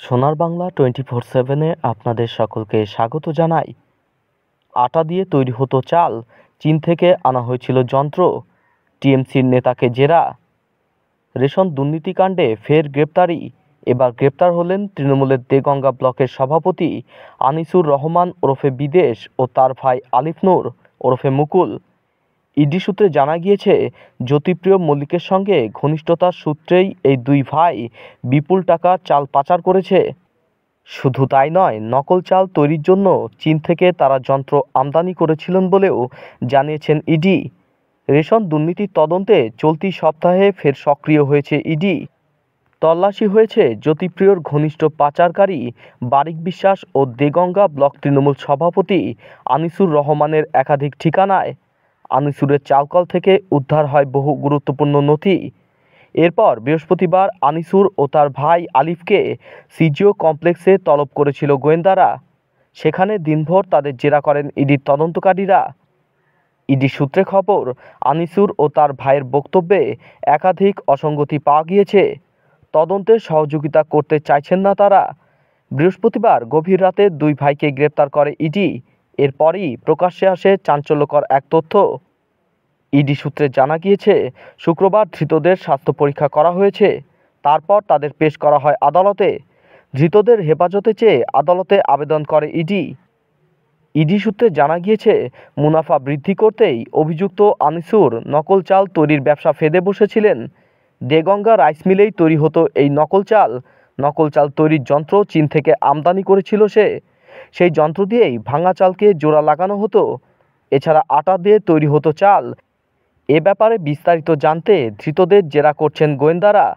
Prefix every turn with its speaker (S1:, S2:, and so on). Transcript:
S1: সোনার বাংলা 24/7-এ আপনাদের সকলকে স্বাগত জানাই। আটা দিয়ে তৈরি হতো চাল, চীন থেকে আনা হয়েছিল যন্ত্র, টিএমসির নেতাকে জেরা। রেশন দুর্নীতিকাণ্ডে ফের গ্রেপ্তারি, এবার গ্রেপ্তার হলেন তৃণমূলের দেগঙ্গা ব্লকের সভাপতি আনিসুর রহমান ওরফে বিদেশ ও তার ভাই আলিফ নূর ওরফে মুকুল। ইডি সূত্রে জানা গিয়েছে, জ্যোতিপ্রিয় মল্লিকের সঙ্গে ঘনিষ্ঠতার সূত্রেই এই দুই ভাই বিপুল টাকার চাল পাচার করেছে। শুধু তাই নয়, নকল চাল তৈরির জন্য চীন থেকে তারা যন্ত্র আমদানি করেছিলেন বলেও জানিয়েছেন ইডি। রেশন দুর্নীতির তদন্তে চলতি সপ্তাহে ফের সক্রিয় হয়েছে ইডি। তল্লাশি হয়েছে জ্যোতিপ্রিয়র ঘনিষ্ঠ পাচারকারী বারিক বিশ্বাস ও দেগঙ্গা ব্লক তৃণমূল সভাপতি আনিসুর রহমানের একাধিক ঠিকানায়। আনিসুরের চালকল থেকে উদ্ধার হয় বহু গুরুত্বপূর্ণ নথি। এরপর বৃহস্পতিবার আনিসুর ও তার ভাই আলিফকে সিজিও কমপ্লেক্সে তলব করেছিল গোয়েন্দারা। সেখানে দিনভর তাদের জেরা করেন ইডির তদন্তকারীরা। ইডি সূত্রে খবর, আনিসুর ও তার ভাইয়ের বক্তব্যে একাধিক অসঙ্গতি পাওয়া গিয়েছে। তদন্তে সহযোগিতা করতে চাইছেন না তারা। বৃহস্পতিবার গভীর রাতে দুই ভাইকে গ্রেপ্তার করে ইডি। এরপরই প্রকাশ্যে আসে চাঞ্চল্যকর এক তথ্য। ইডি সূত্রে জানা গিয়েছে, শুক্রবার ধৃতদের স্বাস্থ্য পরীক্ষা করা হয়েছে। তারপর তাদের পেশ করা হয় আদালতে। ধৃতদের হেফাজতে চেয়ে আদালতে আবেদন করে ইডি। ইডি সূত্রে জানা গিয়েছে, মুনাফা বৃদ্ধি করতেই অভিযুক্ত আনিসুর নকল চাল তৈরির ব্যবসা ফেঁদে বসেছিলেন। দেগঙ্গা রাইস মিলেই তৈরি হতো এই নকল চাল। নকল চাল তৈরির যন্ত্র চীন থেকে আমদানি করেছিল সে। সেই যন্ত্র দিয়েই ভাঙা চালকে জোড়া লাগানো হতো। এছাড়া আটা দিয়ে তৈরি হতো চাল। এ ব্যাপারে বিস্তারিত জানতে ধৃতদের জেরা করছেন গোয়েন্দারা।